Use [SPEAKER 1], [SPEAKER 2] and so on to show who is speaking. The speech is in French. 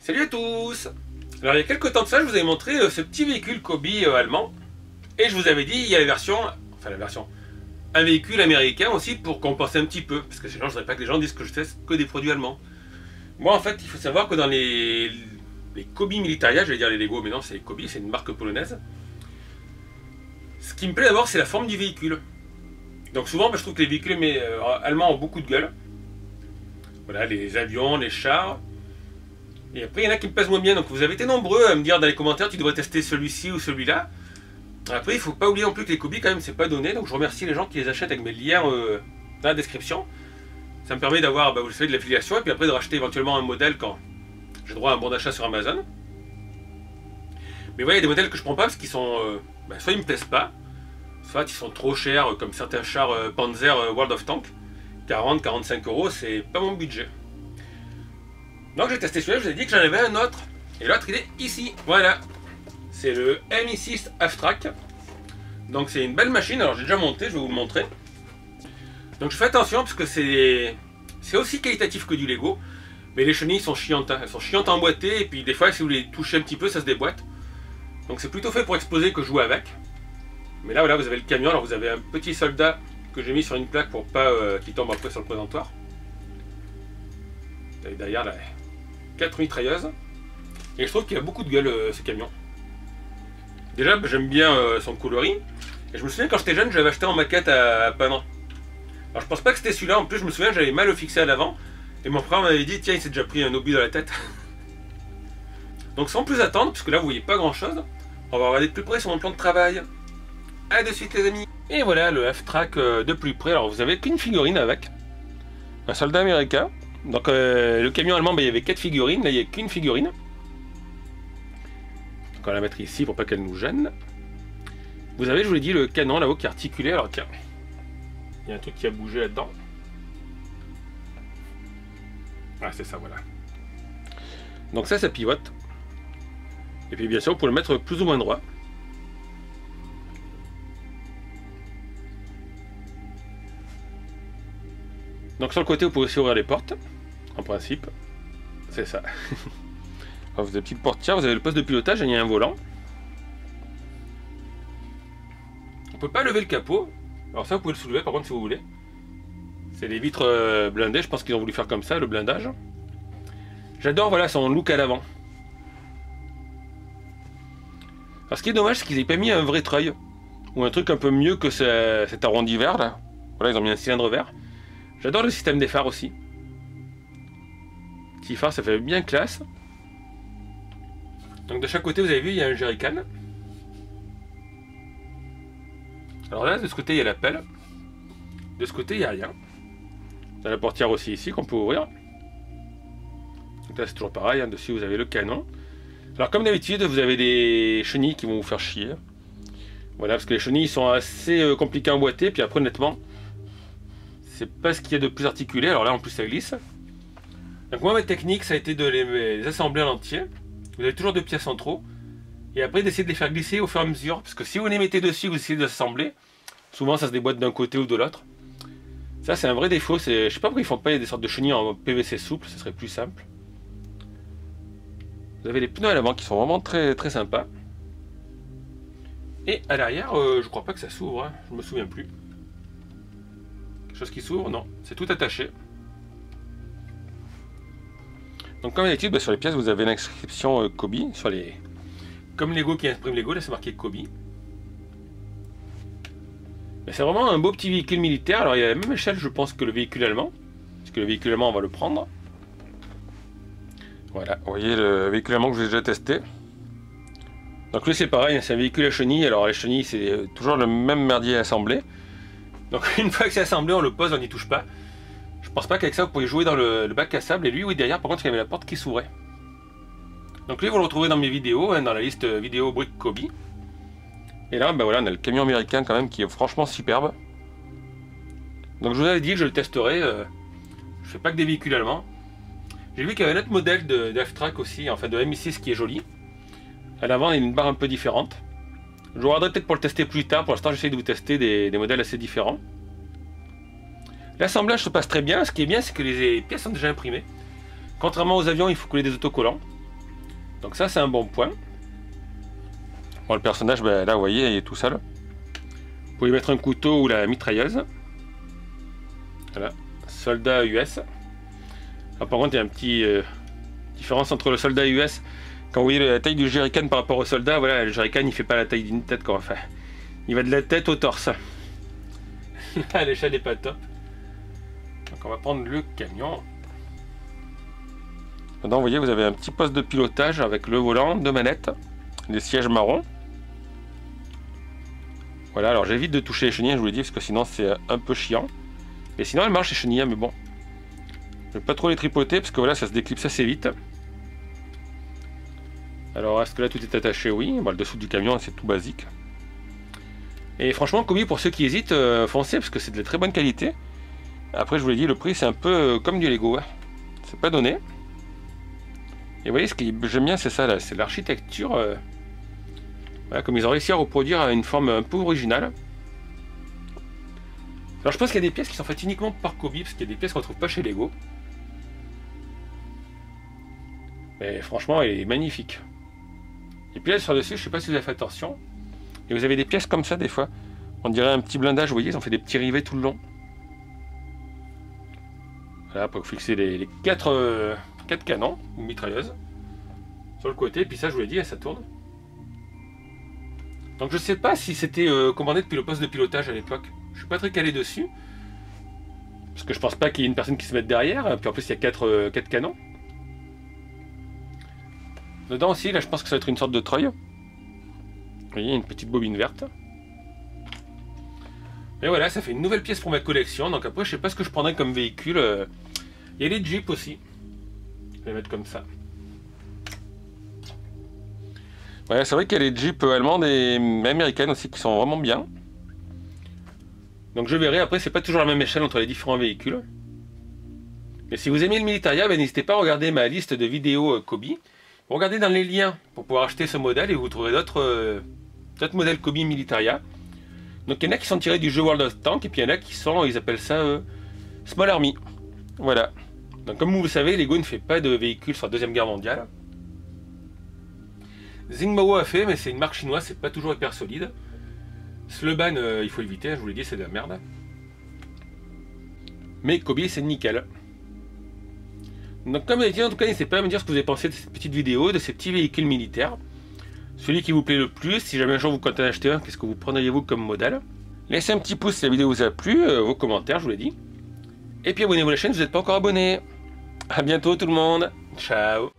[SPEAKER 1] Salut à tous. Alors il y a quelques temps de ça, je vous avais montré ce petit véhicule Kobe allemand. Et je vous avais dit, il y a un véhicule américain aussi pour compenser un petit peu. Parce que sinon je ne voudrais pas que les gens disent que je teste que des produits allemands. Moi en fait, il faut savoir que dans les Kobe Militaria, j'allais dire les Lego, mais non, c'est les Kobe, c'est une marque polonaise. Ce qui me plaît d'abord, c'est la forme du véhicule. Donc souvent, je trouve que les véhicules allemands ont beaucoup de gueule. Voilà, les avions, les chars. Et après, il y en a qui me plaisent moins bien. Donc vous avez été nombreux à me dire dans les commentaires, tu devrais tester celui-ci ou celui-là. Après, il ne faut pas oublier non plus que les Kobe, quand même, c'est pas donné. Donc je remercie les gens qui les achètent avec mes liens dans la description. Ça me permet d'avoir, vous savez, de l'affiliation et puis après de racheter éventuellement un modèle quand j'ai droit à un bon d'achat sur Amazon. Mais voilà, il y a des modèles que je prends pas parce qu'ils sont, soit ils me plaisent pas, soit ils sont trop chers, comme certains chars Panzer World of Tanks. 40-45 €, c'est pas mon budget. Donc j'ai testé celui-là, je vous ai dit que j'en avais un autre. Et l'autre il est ici, voilà. C'est le Mi6 Half-Track. Donc c'est une belle machine, alors j'ai déjà monté, je vais vous le montrer. Donc je fais attention parce que c'est aussi qualitatif que du Lego. Mais les chenilles sont chiantes, hein. Elles sont chiantes à emboîter et puis des fois si vous les touchez un petit peu ça se déboîte. Donc c'est plutôt fait pour exposer que jouer avec. Mais là voilà, vous avez le camion, alors vous avez un petit soldat que j'ai mis sur une plaque pour pas qu'il tombe après sur le présentoir. Et derrière là, 4 mitrailleuses. Et je trouve qu'il a beaucoup de gueule ce camion. Déjà j'aime bien son coloris. Et je me souviens quand j'étais jeune, j'avais acheté en maquette à Panan. Alors je pense pas que c'était celui-là, en plus je me souviens j'avais mal le fixé à l'avant. Et mon frère m'avait dit tiens il s'est déjà pris un obus dans la tête. Donc sans plus attendre, puisque là vous voyez pas grand chose, on va regarder de plus près sur mon plan de travail. A de suite les amis. Et voilà le Half-Track de plus près. Alors vous avez qu'une figurine avec. Un soldat américain. Donc le camion allemand, il y avait 4 figurines. Là il n'y a qu'une figurine. Donc on va la mettre ici pour pas qu'elle nous gêne. Vous avez, je vous l'ai dit, le canon là-haut qui est articulé. Alors tiens, il y a un truc qui a bougé là-dedans. Ah c'est ça, voilà. Donc ça pivote. Et puis bien sûr vous pouvez le mettre plus ou moins droit. Donc sur le côté vous pouvez aussi ouvrir les portes, en principe, c'est ça. Alors, vous avez une petite portière, vous avez le poste de pilotage et il y a un volant. On ne peut pas lever le capot, alors ça vous pouvez le soulever par contre si vous voulez. C'est des vitres blindées, je pense qu'ils ont voulu faire comme ça, le blindage. J'adore voilà son look à l'avant. Alors ce qui est dommage c'est qu'ils n'aient pas mis un vrai treuil, ou un truc un peu mieux que cet arrondi vert là. Voilà, ils ont mis un cylindre vert. J'adore le système des phares aussi. Petit phare, ça fait bien classe. Donc de chaque côté, vous avez vu, il y a un jerrycan. Alors là, de ce côté, il y a la pelle. De ce côté, il n'y a rien. Vous avez la portière aussi ici qu'on peut ouvrir. Donc là, c'est toujours pareil. Hein. Dessus, vous avez le canon. Alors comme d'habitude, vous avez des chenilles qui vont vous faire chier. Voilà, parce que les chenilles sont assez compliquées à emboîter. Puis après, honnêtement, c'est pas ce qu'il y a de plus articulé, alors là en plus ça glisse. Donc moi ma technique ça a été de les assembler en entier. Vous avez toujours 2 pièces en trop. Et après d'essayer de les faire glisser au fur et à mesure. Parce que si vous les mettez dessus, vous essayez de l'assembler, souvent ça se déboîte d'un côté ou de l'autre. Ça c'est un vrai défaut. Je sais pas pourquoi ils font pas des sortes de chenilles en PVC souple, ce serait plus simple. Vous avez les pneus à l'avant qui sont vraiment très très sympas. Et à l'arrière, je crois pas que ça s'ouvre, hein. Je me souviens plus. Chose qui s'ouvre, non, c'est tout attaché. Donc comme d'habitude, sur les pièces vous avez l'inscription Kobe, sur les... Comme Lego qui imprime Lego, là c'est marqué Kobe. C'est vraiment un beau petit véhicule militaire, alors il a la même échelle je pense que le véhicule allemand, parce que le véhicule allemand on va le prendre. Voilà, vous voyez le véhicule allemand que j'ai déjà testé. Donc lui c'est pareil, c'est un véhicule à chenilles, alors les chenilles c'est toujours le même merdier assemblé. Donc une fois que c'est assemblé, on le pose, on n'y touche pas. Je pense pas qu'avec ça vous pouvez jouer dans le bac à sable. Et lui, oui, derrière, par contre, il y avait la porte qui s'ouvrait. Donc lui, vous le retrouvez dans mes vidéos, hein, dans la liste vidéo briques Kobe. Et là, voilà, on a le camion américain quand même qui est franchement superbe. Donc je vous avais dit que je le testerai. Je fais pas que des véhicules allemands. J'ai vu qu'il y avait un autre modèle de Half-Track aussi, enfin de Mi6 qui est joli. À l'avant, il y a une barre un peu différente. Je vous regarderai peut-être pour le tester plus tard. Pour l'instant, j'essaie de vous tester des modèles assez différents. L'assemblage se passe très bien. Ce qui est bien, c'est que les pièces sont déjà imprimées. Contrairement aux avions, il faut coller des autocollants. Donc ça c'est un bon point. Bon, le personnage, ben, là vous voyez, il est tout seul. Vous pouvez mettre un couteau ou la mitrailleuse. Voilà, soldat US. Alors, par contre, il y a un petit différence entre le soldat US. Quand vous voyez la taille du jerrycan par rapport au soldat, voilà, le jerrycan il fait pas la taille d'une tête quoi. Enfin, il va de la tête au torse. Là, l'échelle n'est pas top. Donc on va prendre le camion. Maintenant, vous voyez, vous avez un petit poste de pilotage avec le volant, deux manettes, des sièges marrons. Voilà, alors j'évite de toucher les chenilles, je vous l'ai dit, parce que sinon c'est un peu chiant. Mais sinon, elles marchent les chenilles, mais bon. Je vais pas trop les tripoter, parce que voilà, ça se déclipse assez vite. Alors, est-ce que là tout est attaché? Oui. Bon, le dessous du camion, c'est tout basique. Et franchement, Kobi, pour ceux qui hésitent, foncez, parce que c'est de très bonne qualité. Après, je vous l'ai dit, le prix, c'est un peu comme du Lego. Hein. C'est pas donné. Et vous voyez, ce que j'aime bien, c'est ça, là, c'est l'architecture. Voilà, comme ils ont réussi à reproduire une forme un peu originale. Alors, je pense qu'il y a des pièces qui sont faites uniquement par Kobi, parce qu'il y a des pièces qu'on ne trouve pas chez Lego. Mais franchement, elle est magnifique. Et puis là, sur dessus, je ne sais pas si vous avez fait attention. Et vous avez des pièces comme ça, des fois. On dirait un petit blindage, vous voyez, ils ont fait des petits rivets tout le long. Voilà, pour fixer les 4 canons, ou mitrailleuses, sur le côté. Et puis ça, je vous l'ai dit, ça tourne. Donc je ne sais pas si c'était commandé depuis le poste de pilotage à l'époque. Je suis pas très calé dessus. Parce que je pense pas qu'il y ait une personne qui se mette derrière. Puis en plus, il y a 4 canons. Dedans aussi, là, je pense que ça va être une sorte de treuil. Vous voyez, une petite bobine verte. Et voilà, ça fait une nouvelle pièce pour ma collection. Donc après, je sais pas ce que je prendrais comme véhicule. Il y a les Jeeps aussi. Je vais les mettre comme ça. Ouais, c'est vrai qu'il y a les Jeeps allemandes et américaines aussi qui sont vraiment bien. Donc je verrai, après c'est pas toujours la même échelle entre les différents véhicules. Mais si vous aimez le Militaria, ben, n'hésitez pas à regarder ma liste de vidéos Kobi. Regardez dans les liens pour pouvoir acheter ce modèle et vous trouverez d'autres modèles Kobi Militaria. Donc il y en a qui sont tirés du jeu World of Tanks et puis il y en a qui sont, ils appellent ça Small Army. Voilà. Donc comme vous le savez, Lego ne fait pas de véhicules sur la Deuxième Guerre mondiale. Zingmao a fait, mais c'est une marque chinoise, c'est pas toujours hyper solide. Sleban, il faut éviter, je vous l'ai dit, c'est de la merde. Mais Kobi, c'est nickel. Donc comme je l'ai dit, en tout cas, n'hésitez pas à me dire ce que vous avez pensé de cette petite vidéo, de ces petits véhicules militaires. Celui qui vous plaît le plus, si jamais un jour vous comptez en acheter un, qu'est-ce que vous prendriez-vous comme modèle? Laissez un petit pouce si la vidéo vous a plu, vos commentaires, je vous l'ai dit. Et puis abonnez-vous à la chaîne si vous n'êtes pas encore abonné. A bientôt tout le monde, ciao.